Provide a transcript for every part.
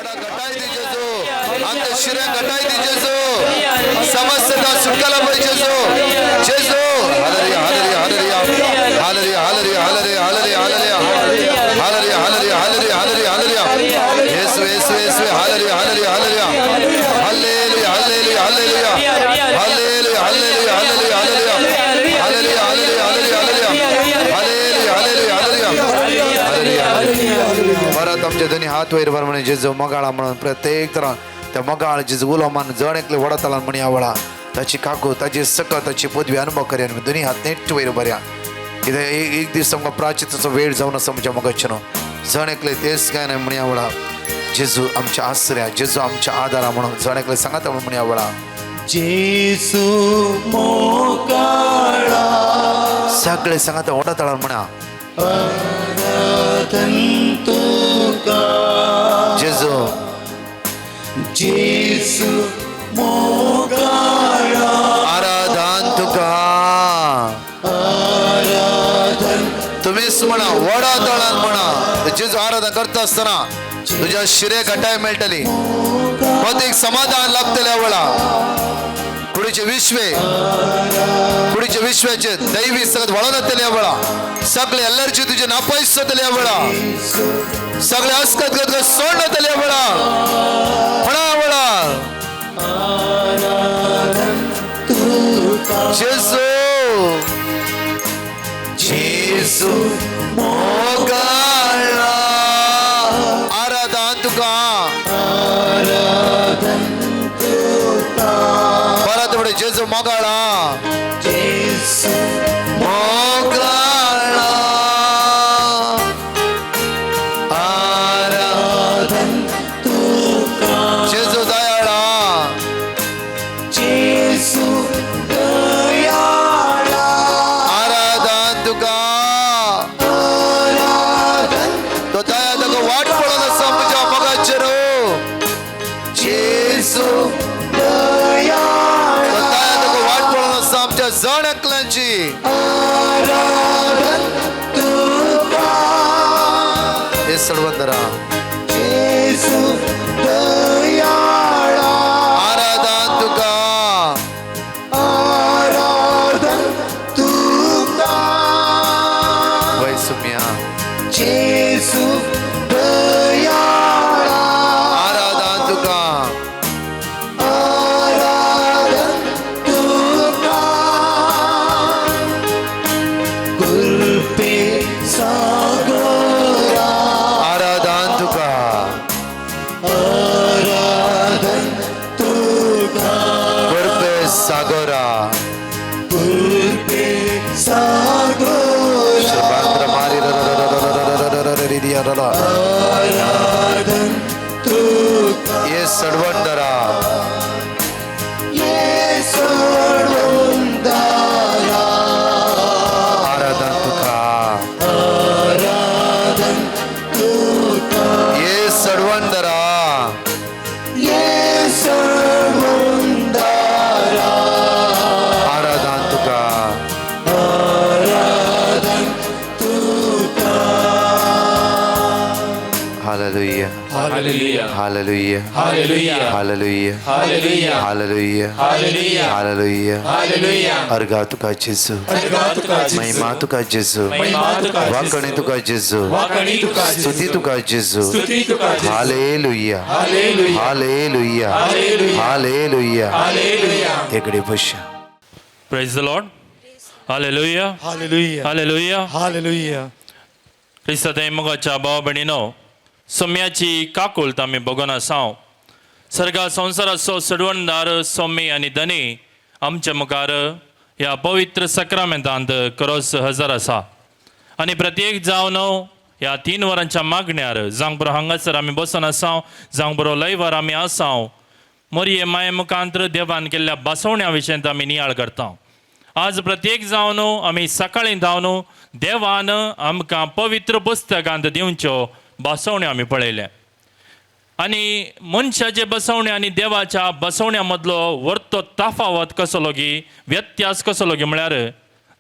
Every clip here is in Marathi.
वडा घटाय दी जेजू आमच्या शिऱ्या घटाय दी जेजू समस्येचा सुटकाला पाहिजे जेजू जेजू हालेलुया हालेलुया हालेलुया हालेलुया हालेलुया हालेलुया हालेलुया हालेलुया हालेलुया हालेलुया हालेलुया हालेलुया येशू येशू येशू हालेलुया हालेलुया हालेलुया हालेलुया हालेलुया हालेलुया हालेलुया हालेलुया हालेलुया हालेलुया हालेलुया परत आमचे दोन्ही हात वैर भर म्हणे जेजू मगाळा म्हणून प्रत्येक तरह त्या मगाळ जेजू गुलामान जण एकले वडताला म्हणे आवळा ताची काकू ताची सक ताची पदवी अनुभव कर्यान दोन्ही हात नेट वैर भरया कित्याक एक दीस आमकां प्राचिताचो वेळ जावन आसा म्हज्या मोगाच्यानो जण एकले तेच काय नाही म्हणे आवळा जेजू आमच्या आश्रया जेजू आमच्या आदारा म्हणून जण एकले सांगात म्हणे आवळा जेजू मोगाळा सगळे सांगात वडताला म्हणा जेजू जेजू मोगाळा आराधन तुका तुम्हीच म्हणा वडा तळान म्हणा जेजू आराधना करता असताना तुझ्या शिरे घटाय मेळटली एक समाधान लागतले आवळा कुडीचे विश्वाचे दैवी सगळं वळून येतले आवळा सगळे एलर्जी तुझे नापायस जातले आवळा सगळे अस्कत गत सोड जातले आवळा म्हणा आवळा जेजू जेजू मोगाळा आराधन तुका परत पुढे जेजू मोगाळा जेजू मोगाळा आराधन तुका जेजू दयाळा जेजू दयाळा आराधन तुका तो दया तुका वाट पडून आसा म्हज्या मोगाचेर जेजू जण एकल्यांची हे सर्वंदरा जेजू दयाळा आराधन तुका आराधन तुका वै सुम्या जेजू दयाळा आराधन तुका आराधन तुका कृपे सागरा आराधन तुका आराधन तुका कृपे सागरा कृपे सागरा शबांद्र मारी आराधन तुका ये सडवंदरा येसुवंदरा आराधन तुका आराधन तुका ये सडवंदरा येसुवंदरा आराधन तुका आराधन तुका हालेलुया Hallelujah. हालेलुया Hallelujah. हालेलुया Hallelujah. हालेलुया Hallelujah. हालेलुया Hallelujah. अर्घा तुका जेजू अर्घा तुका जेजू. महिमा तुका जेजू महिमा तुका जेजू. वाकणी तुका जेजू वाकणी तुका जेजू. स्तुती तुका जेजू स्तुती तुका जेजू. Hallelujah Hallelujah. हालेलुया Hallelujah. हालेलुया Hallelujah. एकडे बशा Praise the Lord. Hallelujah. Hallelujah. Hallelujah. Hallelujah. ख्रिस्तांत मोगाच्या भाव भयणीनो सोम्याची काकुळत आमी बघून आसाव सर्गा संवसाराचो सडवणदार सोमी आनी धनी आमच्या मुखार ह्या पवित्र सक्रामेंतांत क्रॉस हजर आसा आनी प्रत्येक जावन ह्या 3 वरांच्या मागण्यार जावं बरो हांगासर आमी बसून आसाव जावं बरो लयवर आमी आसाव मोरये माये मुखांतर देवान केल्ल्या बसवण्या विशयंत आमी नियाळ करता आज प्रत्येक जावन आमी सकाळीं जावन देवान आमकां पवित्र पुस्तकांत दिवच्यो बसवण्यो आमी पळयल्या आनी मनशाचे बसवणे आनी देवाच्या बसवण्या मदलो वर्तो ताफावत कसो लोगी व्यत्यास कसो लोगी म्हळ्यार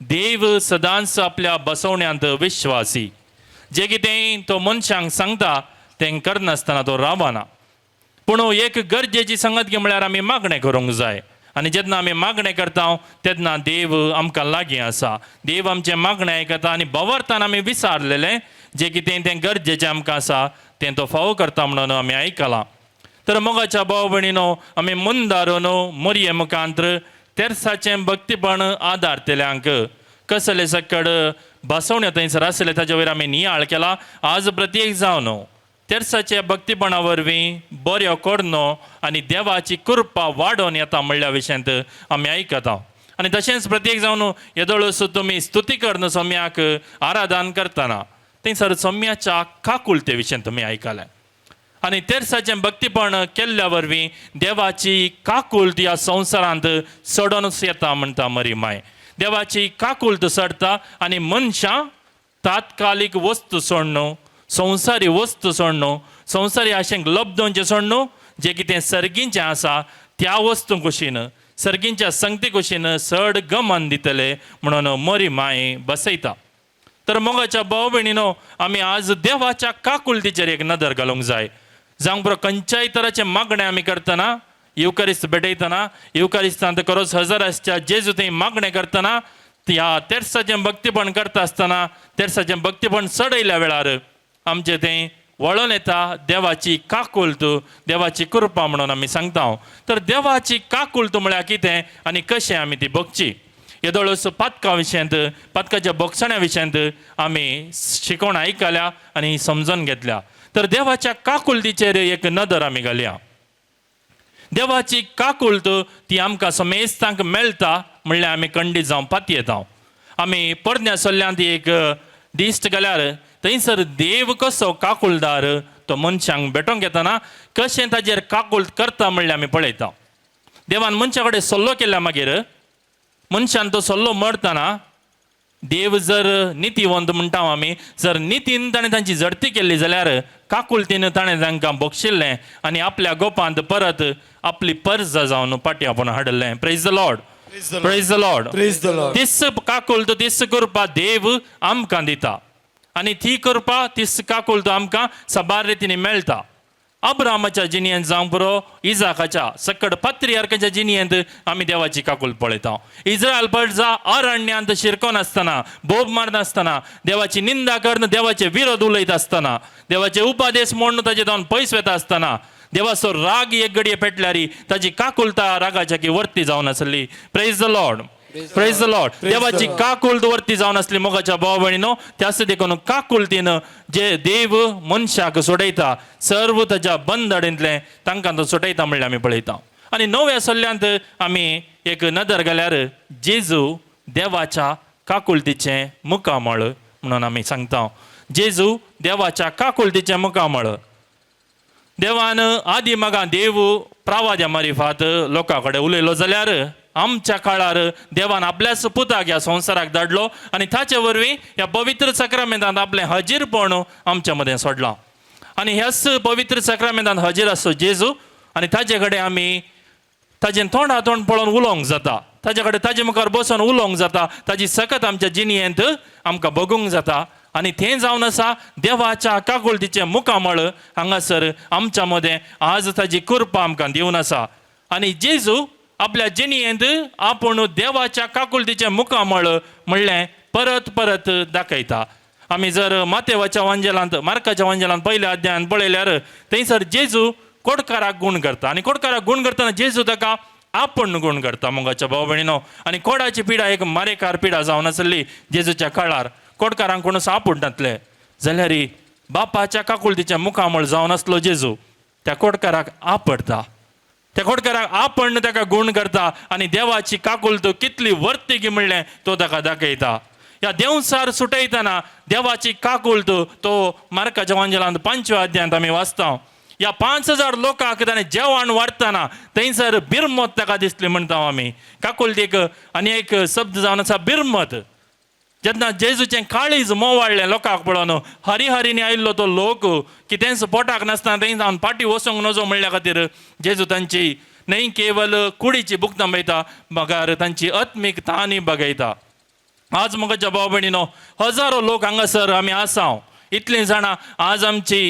देव सदांच आपल्या बसवण्यांत विश्वासी जे कितें तो मनशांक सांगता तें करनासतना तो रावना पूण एक गरजेची संगत म्हळ्यार आमी मागणें करूंक जाय. आनी जेन्ना आमी मागणें करता तेन्ना देव आमकां लागीं आसा. देव आमचें मागणें आयकता आनी भोंवरताना आमी विसारलेलें जें कितें तें गरजेचें आमकां आसा तें तो फावो करता म्हणून आमी आयकलां. तर मोगाच्या भाव भयणीनो, आमी मुंदारून मोरये मुखांत्र तेर्साचें भक्तीपण आदारतेल्यांक कसले सकड भासवण्यो थंयसर आसले ताचे वयर आमी नियाळ केला. आज प्रत्येक जावन तेर्साच्या भक्तीपणा वरवीं बऱ्यो करनो आनी देवाची कृपा वाडोवन येता म्हणल्या विशयांत आमी आयकता. आनी तशेंच प्रत्येक जावन येदोळस तुमी स्तुती करन सोम्याक आराधन करतना थंयसर सोम्याच्या काकुलते विशयान तुमी आयकलें. आनी तेर्साचें भक्तीपण केल्ल्या वरवीं देवाची काकुलत ह्या संवसारांत सडोनच येता म्हणटा मरी माय. देवाची काकुलत सडटा आनी मनशां तात्कालीक वस्तू सोडून संवसारी वस्तू सोडून संवसारी आशेंक लब्धोवचें सोडून जें कितें सर्गींचें आसा त्या वस्तू कुशीन सर्गींच्या संगती कुशीन सड गमन दितले म्हणून मरी माय बसयता. तर मोगाच्या भाव भयणीनो, आमी आज देवाच्या काकुलतीचेर एक नदर घालूंक जाय. जावं बरो खंयच्याय तराचें मागणें आमी करतना युकारिस्त भेटयतना युकारिस्तांत खरोच हजाराच्या जेजू थंय मागणें करतना ह्या तेर्साचें भक्तीपण करता आसतना तेर्साचें भक्तीपण चडयल्या वेळार आमचें तें वळोन येता देवाची काकुलत देवाची कृपा म्हणून आमी सांगता. तर देवाची काकुलत म्हळ्यार कितें आनी कशें आमी ती भोगची येदोळस पातका विशयांत पातकाच्या भोगसण्या विशयांत आमी शिकोवन आयकल्या आनी समजून घेतल्या. तर देवाच्या काकुलतीचेर एक नदर आमी घालया. देवाची काकुलत ती आमकां समेस्तांक मेळटा म्हणल्यार आमी खंडीत जावं पाती येता. आमी परन्या सल्ल्यांत एक दिश्ट गेल्यार थंयसर देव कसो काकुलदार तो मनशांक भेटोंक येतना कशें ताजेर काकुलत करता म्हणल्यार आमी पळयता. देवान मनशा कडेन सल्लो केल्या मागीर मनशान तो सल्लो मरतना देव जर नितीवंत म्हणटा आमी जर नितीन ताणें तांची झडती केल्ली जाल्यार काकुलतीन ताणें तांकां बक्षिल्लें आनी आपल्या गोपांत परत आपली पर्ज जावन पाटी आपण हाडलें. Praise the Lord, praise the Lord. Praise the Lord. तीस काकुलत तीस कृपा देव आमकां दिता आनी ती कृपा तीस काकुलत आमकां सबार रितीन मेळटा. अब्रामाच्या जिणयेंत जावं बरो इजाकाच्या सकड पात्रियार्काच्या जिणयेंत आमी देवाची काकुलत पळयता. इस्रायल पर्जा अरण्यांत शिरकोन आसतना बोब मारनासतना देवाची निंदा करन देवाचे विरोध उलयता आसतना देवाचे उपादेश म्हणून ताचे जावन पयस वेता आसतना देवाचो राग एक घडये पेटल्यार ताची काकुलता रागाच्या की वर्ती जावन आसली. Praise the Lord, praise the Lord. देवाची काकुलत वर्ती जावन आसली मोगाच्या भाव भयणीनो. त्याच देखून काकुलतीन जे देव मनशाक सोडयता सर्व ताच्या बंदडेंतले तांकां तो सोडयता म्हणल्यार आमी पळयता. आनी नव्या सल्ल्यांत आमी एक नदर गेल्यार जेजू देवाच्या काकुलतीचें मुखामळ म्हणून आमी सांगता. जेजू देवाच्या काकुलतीचें मुखामळ. देवान आदी मागा देव प्रावाद्या मारिफात लोकां कडेन उलयलो जाल्यार आमच्या काळार देवान आपल्याच पुताक ह्या संवसाराक धाडलो आनी ताचे वरवीं ह्या पवित्र सक्रामेंतांत आपलें हजीरपण आमच्या मदें सोडलां. आनी ह्याच पवित्र सक्रामेंतांत हजीर आसो जेजू आनी ताजे कडेन आमी ताजें तोंडा तोंड पळोवन उलोवंक जाता. ताजे कडेन ताजे मुखार बसून उलोवंक जाता. ताजी सकत आमच्या जिणयेंत आमकां बगूंक जाता. आनी तें जावन आसा देवाच्या काकुलतीचें मुखामळ हांगासर आमच्या मदें आज ताजी कृपा आमकां दिवन आसा. आनी जेजू आपल्या जिणयेंत आपूण देवाच्या काकुलतीचें मुखामळ म्हणलें परत परत दाखयता. आमी जर मातेवाच्या वांजेलांत मार्काच्या वांजेलांत पयल्या अध्यायान पळयल्यार थंयसर जेजू कोडकाराक गूण करता आनी कोडकाराक गूण करतना जेजू ताका आपण गूण करता मोगाच्या भाव भयणीनो. आनी कोडाची पिडा एक मारेकार पिडा जावन आसली जेजूच्या काळार. कोडकारांक कोण सापडटातले जाल्यार बापाच्या काकुलतीचें मुखामळ जावन आसलो जेजू त्या कोडकाराक आपडता. त्या कोडकाराक आपण ताका गूण करता आनी देवाची काकुलत कितली वर्तिगी म्हणलें तो ताका दाखयता. ह्या देवसार सुटयतना देवाची काकुलत तो मार्काच्या वांजेलांत 5व्या अध्यायांत आमी वाचता. ह्या 5000 लोकांक ताणें जेवण वाडटना थंयसर बिरमत ताका दिसली म्हणटा आमी. काकुलतीक आनी एक शब्द जावन आसा बिरमत. जेन्ना जेजूचें काळीज मोवाळ्ळें लोकांक पळोवन हरिहरीनी आयिल्लो तो लोक कितेंच पोटाक नासतना थंय जावन पाटी वचूंक नजो म्हणल्या खातीर जेजू तांची न्हय केवल कुडीची बुकतां पळयता मगार तांची आत्मीक तानी बगयता. आज म्हज्या भाव भयणीनो हजारो लोक हांगासर आमी आसा. इतलीं जाणां आज आमची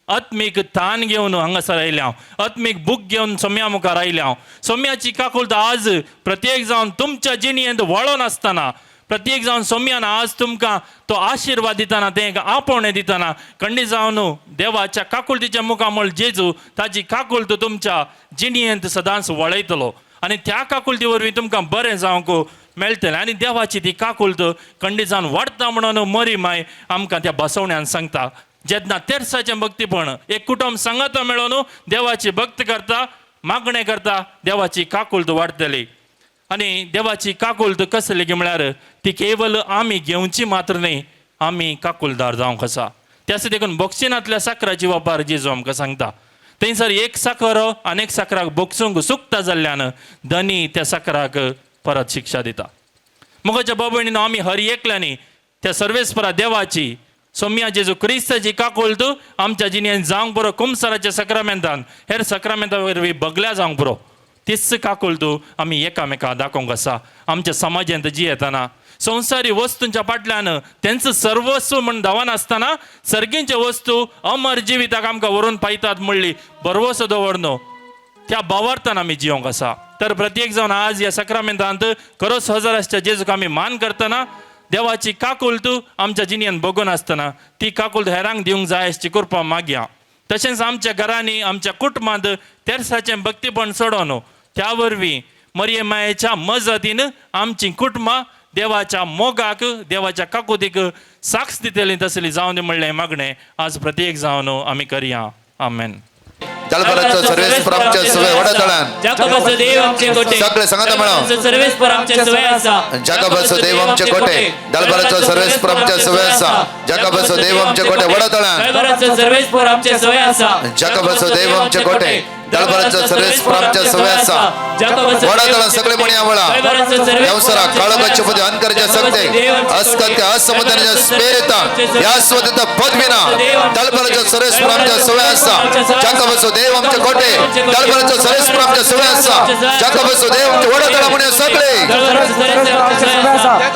आत्मीक ताण घेवन हांगासर आयले हांव आत्मीक बूक घेवन सोम्या मुखार आयले हांव सोम्याची काकूळत आज प्रत्येक जावन तुमच्या जिणयेंत वळोन आसतना प्रत्येक जावन सोम्यान आज तुमकां तो आशिर्वाद दितना तें आपोवणें दितना खंडीत जावन देवाच्या काकुळतीच्या मुखामळ जेजू ताची काकुळत तुमच्या जिणयेंत सदांच वळयतलो आनी त्या काकुळती वरवीं तुमकां बरें जावंक मेळटलें आनी देवाची ती काकुळत खंडीत जावन वाडटा म्हणून मरी माय आमकां त्या बसवण्यान सांगता जेन्ना तेर्साचें भक्तीपण एक कुटुंब संगत मेळून देवाची भक्त करता मागणें करता देवाची काकुळत वाडटली आनी देवाची काकुळत कसली की म्हळ्यार ती केवल आमी घेवची मात्र न्ही आमी काकुळदार जावंक आसा त्याच देखून बॉक्सिनांतल्या साखराची वापर जेजू आमकां सांगता थंयसर एक साखर आनेक साखराक बोगसूंक सुकता जाल्ल्यान धनी त्या साखराक परत शिक्षा दिता मुखाच्या बाबयणीन आमी हर एकल्यांनी त्या सर्वेस्परा देवाची सोम्या जेजू क्रिस्ताची काकुळत आमच्या जिणेंत जावंक बरो कुमसाराच्या सक्रामेंतान हेर सक्रामेंता वरवीं बगल्या जावंक बरो तीच काकुळत आमी एकामेकां दाखोवंक आसा आमच्या समाजांत जियेतना संवसारी वस्तूंच्या फाटल्यान तेंचो सर्वस्व म्हण धांवनासतना सर्गींचे वस्तू अमर जिविताक आमकां व्हरून पायतात म्हणली बरवसो दवरनो त्या भावार्थान आमी जियोंक आसा तर प्रत्येक जावन आज ह्या सक्रामेंतांत खरोच हजाराच्या जेजूक आमी मान करतना देवाची काकुळत आमच्या जिणयेंत बगून आसतना ती काकुळत हेरांक दिवंक जाय अशी कृपा मागया तशेंच आमच्या घरांनी आमच्या कुटुंबांत तेर्साचें भक्तीपण सोडोन त्या वरवीं मरिये मायेच्या मजतीन आमची कुटुंबां देवाच्या मोगाक देवाच्या काकुतीक साक्ष दितली तसली जावन दी म्हणलें मागणें आज प्रत्येक जावन आमी करया आमेन दळबराचो सर्वेस्पर आमच्या सुवे वडतळान जाकोबाचो देव आमचे कोटे सगळे सांगात म्हणो सर्वेस्पर आमचे सुवे आसा जाकोबाचो देव आमचे कोटे दळबराचो सर्वेस्पर आमच्या सुवे आसा जाकोबाचो देव आमचे कोटे वडतळान दळबराचो सर्वेस्पर आमचे सुवे आसा जाकोबाचो देव आमचे कोटे दळबराचो सर्वेस्पर आमच्या सुवे आसा जाकोबाचो वडतळान सगळे म्हणया वळा व्यवसारा काळोखाचे पद अंतरच्या सकते अस्कत्य असमतनाच्या स्पेरिता या स्वतः पदविना दळबराचो सर्वेस्पर आमच्या सुवे आसा जाकोबाचो देव आमचे कोटे दळबराचो सर्वेस्पर आमच्या सुवे आसा जाकोबाचो देव आमचे वडतळा म्हणया सगळे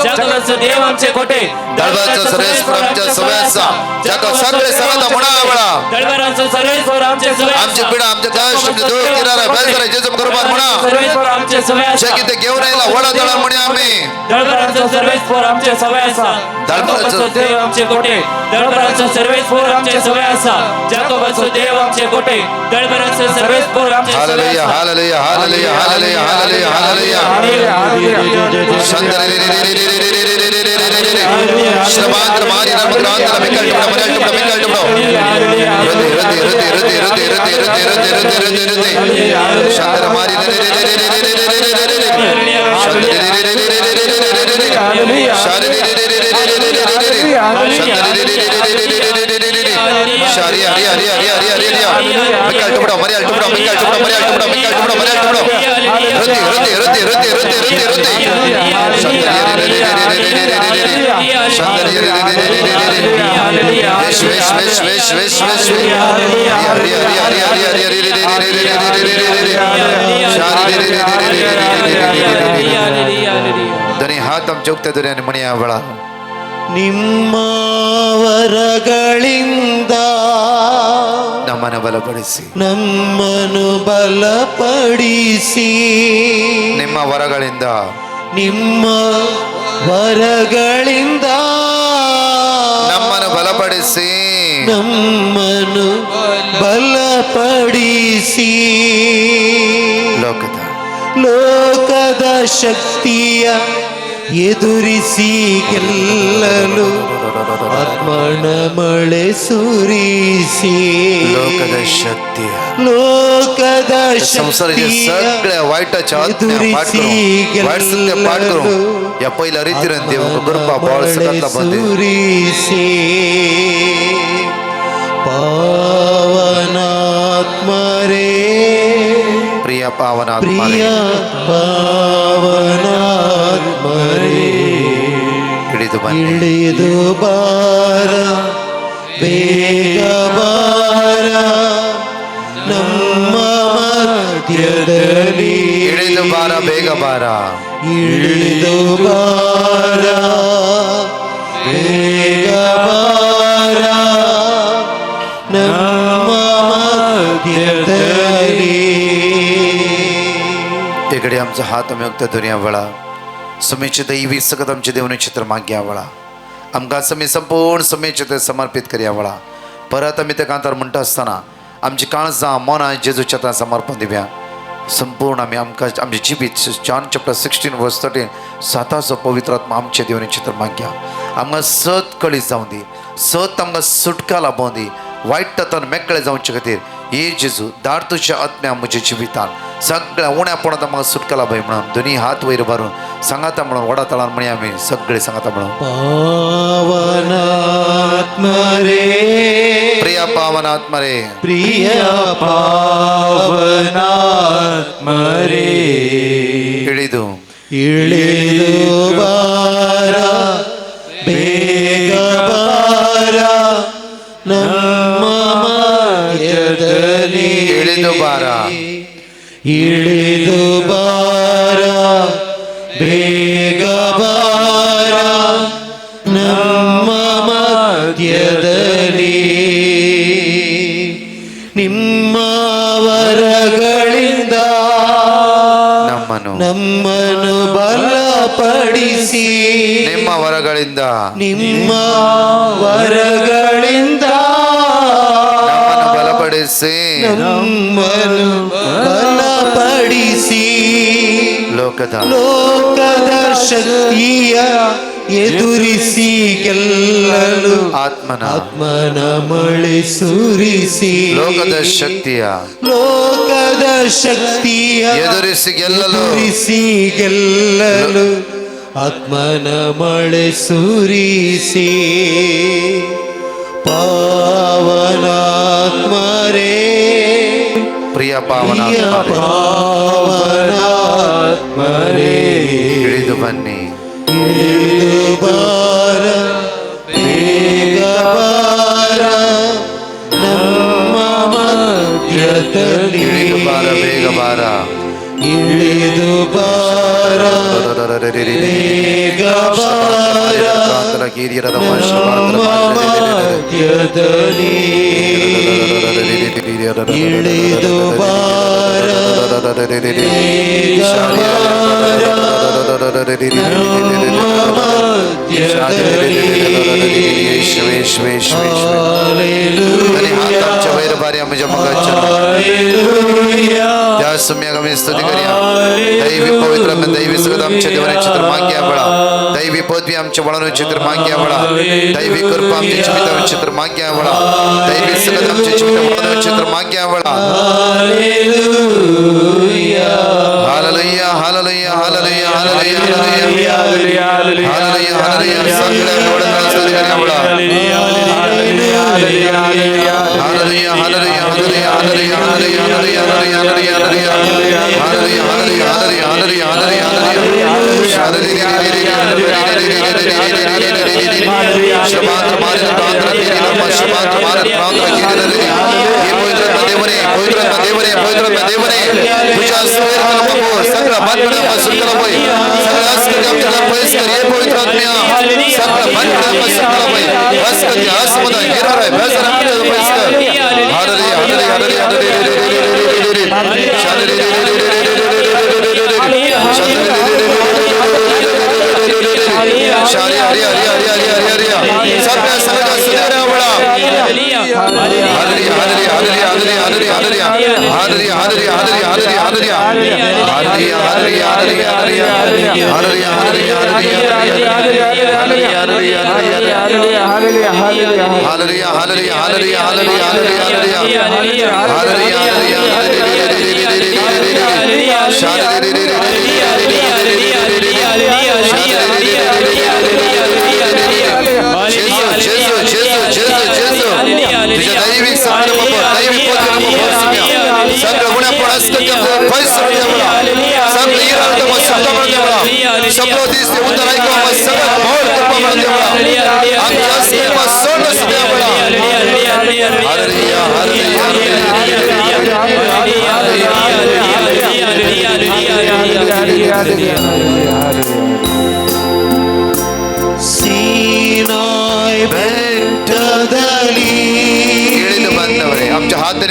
जाकोबाचो देव आमचे कोटे दळबराचो सर्वेस्पर आमच्या सुवे आसा जाको सगळे सांगता म्हणा वळा दळबराचो सर्वेस्पर आमचे सुवे आमची पिढा आमचे कष्ट आमचे दुःख किनारा बेलसरा जेजू कुर्बान म्हणा सर्वेस्पर आमचे सुवे आसा जे किते घेऊन आयला वडतळा म्हणया आम्ही दळबराचो सर्वेस्पर आमचे सुवे आसा जाकोबाचो देव आमचे कोटे दळबराचो सर्वेस्पर आमचे सुवे आसा जाकोबाचो देव आमचे कोटे दळबराचो सर्वेस्पर आमचे हालेलुया हालेलुया हालेलुया हालेलुया हालेलुया हालेलुया श्रमांतर मारी नमग्रांतर मिकल टुकड़ा मरल टुकड़ा मिकल टुकड़ा रति रति रति रति रति रति रति रति रति रति शंकर मारी शारी हरी हरी हरी हरी हरी मिकल टुकड़ा मरल टुकड़ा मिकल टुकड़ा मरल टुकड़ा मिकल टुकड़ा मरल टुकड़ा रति रति रति रति रति रति रति ಧನಿ ಹಾತ್ हम चौकते दुनिया मणिया बड़ा ನಿಮ್ಮ ವರಗಳಿಂದ ನಮ್ಮನ್ನು ಬಲಪಡಿಸಿ ನಮ್ಮನ್ನು ಬಲಪಡಿಸಿ ನಿಮ್ಮ ವರಗಳಿಂದ ನಿಮ್ಮ ವರಗಳಿಂದ ನಮ್ಮನ್ನು ಬಲಪಡಿಸಿ ನಮ್ಮನ್ನು ಬಲಪಡಿಸಿ ಲೋಕದ ಶಕ್ತಿಯ ಎದುರಿಸಿ ಗೆಲ್ಲಲು ಆತ್ಮನ ಮಳೆ ಸುರಿಸಿ ಲೋಕದ संसाराचे सगळे वाईटाच्या पाठ करू या पहिल्या रीतीने देव कृपा बाळ सकता बंदे ಸುರಿಸಿ ಪಾವನಾತ್ಮರೇ प्रिय पावनात्मा ಪ್ರಿಯ ಪಾವನಾತ್ಮರೇ ಇಳಿದು ಬಾರ ಬೇಗ ಬಾರ ನಮ್ಮ ಮಧ್ಯದಲ್ಲಿ ಇಳಿದು ಬಾರ ಬೇಗ ಬಾರ ಇಳಿದು ಬಾರ ಬೇಗ ಬಾರ ನಮ್ಮ इकडे आमचा हात आम्ही उक्त धरून यावळा समेचे दैवी सगत आमचे देवने चित्र मागे यावळा आमकां समी संपूर्ण समेचे ते समर्पित करी यावळा परत आमी ते कांतार म्हणटा आसतना आमची काळजां मनां जेजूच्या हातांत समर्पण दिव्या संपूर्ण आमी आमकां आमचे जिबीत जॉन चॅप्टर 16 वर्स 13 साताचो पवित्र आत्मा आमचे देवने चित्र मागया आमकां सत कळी जावं दी सत आमकां सुटका लाभोवं दी वायट तत्वान मेकळे जावचे खातीर हे जेजू धाड तुज्या आत्म्या म्हज्या जिवितान सगळ्या उण्यापणांत आमकां सुटका लाभय म्हणून दोनी हात वयर भरून सांगाता म्हणून वडा तळान म्हणी आमी सगळे सांगाता म्हणून पावनात्मा रे प्रिया पावनात्मा रे प्रिय पावनात्मा रे ಇಳಿದು ಇಳಿದು ಬಾರ ಬೇಗ ಬಾರ ನಮ್ಮ ಮಧ್ಯದಲ್ಲಿ ಇಳಿದು ಬಾರ ಇಳಿದು ಬಾರ ಬೇಗ ಬಾರ ನಮ್ಮ ಮಧ್ಯದಲ್ಲಿ ನಿಮ್ಮ ವರಗಳಿಂದ ನಮ್ಮನ್ನು ಬಲಪಡಿಸಿ ನಿಮ್ಮ ವರಗಳಿಂದ ನಿಮ್ಮ ವರಗಳಿಂದ ನಮ್ಮನ್ನು ಬಲಪಡಿಸಿ ನಮ್ಮನ್ನು ಬಲಪಡಿಸಿ ಲೋಕದ ಶಕ್ತಿಯ ಎದುರಿಸಿ ಗೆಲ್ಲಲು ಆತ್ಮನ ಮಳೆ ಸುರಿಸಿ ಲೋಕದ ಶಕ್ತಿಯ ಎದುರಿಸಿ ಗೆಲ್ಲಲು ಆತ್ಮನ ಮಳೆ ಸುರಿಸಿ ಪಾವನಾತ್ಮರೇ ಪ್ರಿಯ ಪಾವನಾತ್ಮರೇ ಇಳಿದು ಬನ್ನಿ ಇಳಿದು ಬಾರ ಬೇಗ ಬಾರ ನಮ್ಮ ಮಧ್ಯದಲ್ಲಿ ಇಳಿದು ಬಾರ ಬೇಗ ಬಾರ ಇಳಿದು ಬಾರ ಬೇಗ ಬಾರ ನಮ್ಮ ಮಧ್ಯದಲ್ಲಿ ಇಳಿದು ಬಾರ ಬೇಗ ಬಾರ स्तुति करूया दैवी पवित्र दैवी सगळं आमच्या देवाने चित्र माग्या बळा दैवी पदवी आमच्या बळाने चित्र माग्या बळा दैवी कृपा आमच्या जीवितावर चित्र माग्या बळा दैवी सगळं आमच्या जीवितावर चित्र माग्या बळा हालेलुया हालेलुया हालेलुया हालेलुया हालेलुया हालेलुया हालेलुया सगळ्या बळाने स्तुति करूया बळा हालेलुया हालेलुया हालेलुया हालेलुया हालेलुया हालेलुया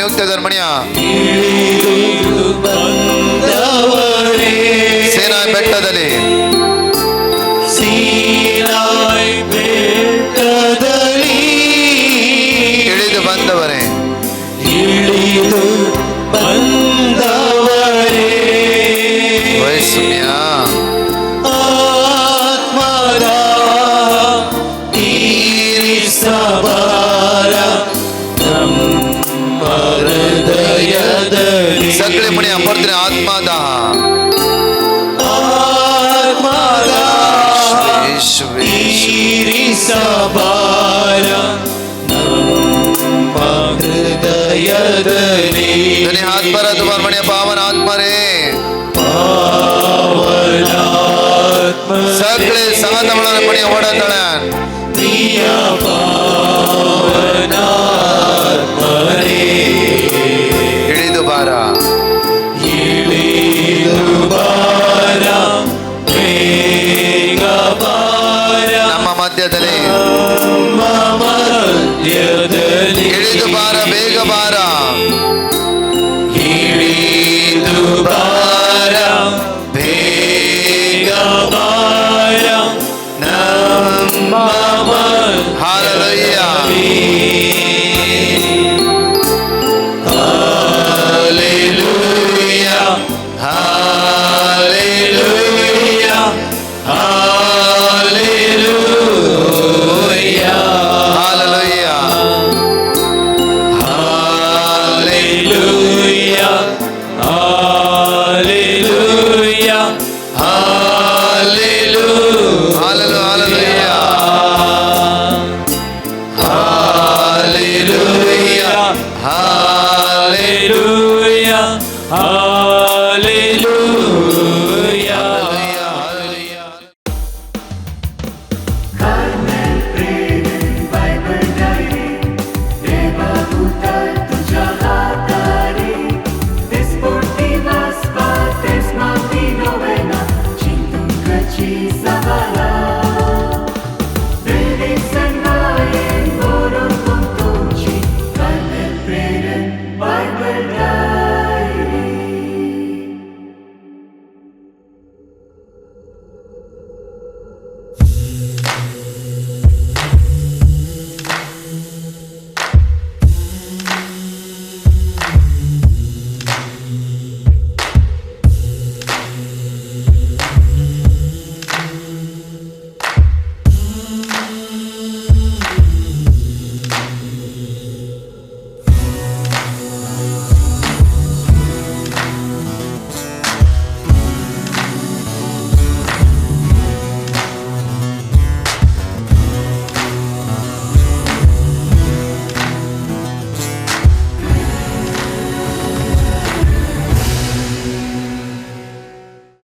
हालेलुया ಸತ್ಯಧರ್ಮಣಿಯ ಬಂದವರೇ ಸೇನಾಯ್ ಬೆಟ್ಟದಲ್ಲಿ ಸೀನಾಯ್ ಬೆಟ್ಟದಲ್ಲಿ ಇಳಿದು ಬಂದವರೇ ಇಳಿದು ಬಂದವರೇ ವಯಸ್ಸುಮ್ಯ ಆತ್ಮದ ತೀರಿಸಬಾರ ನಮ್ಮ ಹೃದಯದಲ್ಲಿ ಸಕಲೆ ಮಣಿ ಅಮರ್ತಿನ ಆತ್ಮದ ಆತ್ಮದ ಯೇಸುವೇ ತೀರಿಸಬಾರ ನಮ್ಮ ಹೃದಯದಲ್ಲಿ ಧನ್ಯ ಆತ್ಮರ ತುಮಾರ ಮಣಿಯ ಪಾವನ ಆತ್ಮರೇ ಪಾವನಾತ್ಮ ಸಕಲೆ ಸಂಗತಮಳ ಮಣಿಯ ಓಡಾಡ್ತಾಳೆ ಪ್ರಿಯ ಪಾವನಾತ್ಮರೇ ಇಳಿದು ಬಾರ ಇಳಿದು ಬಾರ ಬೇಗ ಬಾರ ನಮ್ಮ ಮಧ್ಯದಲ್ಲಿ ನಮ್ಮ ಮಧ್ಯದಲ್ಲಿ ಇಳಿದು ಬಾರ ಬೇಗ ಬಾರ ಇಳಿದು ಬಾರ ಬೇಗ ಬಾರ ನಮ್ಮ hallelujah Hallelujah, hallelujah, hallelujah, hallelujah hallelujah, hallelujah, hallelujah, hallelujah hallelujah, hallelujah, hallelujah. Bible